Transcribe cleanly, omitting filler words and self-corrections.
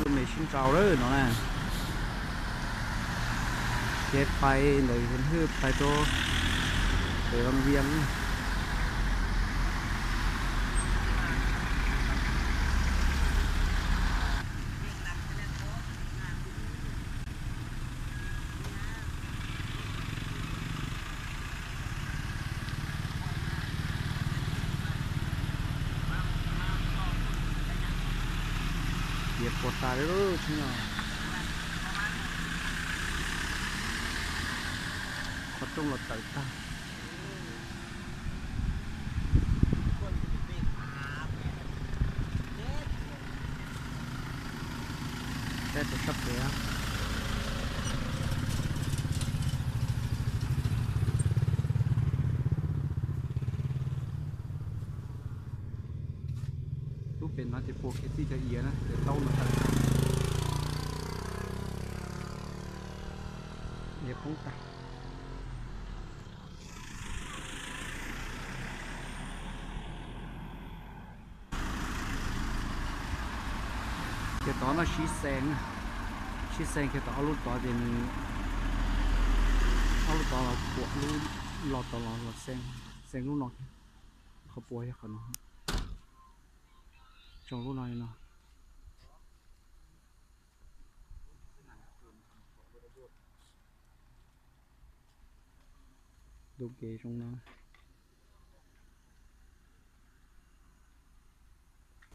luôn này xin chào đó nó nè chết bay lấy vẫn hư bay to để bằng viên Việt bột tà đấy đó chứ nào có trong là tới ta sẽ được sắp thế lúcเป็นnóจะโปรเคสที่จะเอียนะเดี๋ยวเต้าหน่อยเดี๋ยวพุ่งไปเดี๋ยวตอนเราชี้แสงเดี๋ยวตอนเอาลูกต่อเดี๋ยวเอาลูกต่อเราปวดลูกหลอดต่อหลอดแสงลูกหน่อยเขาป่วยเขาเนาะจงลูกหน่อยเนาะดูเกย์ตรงนั้น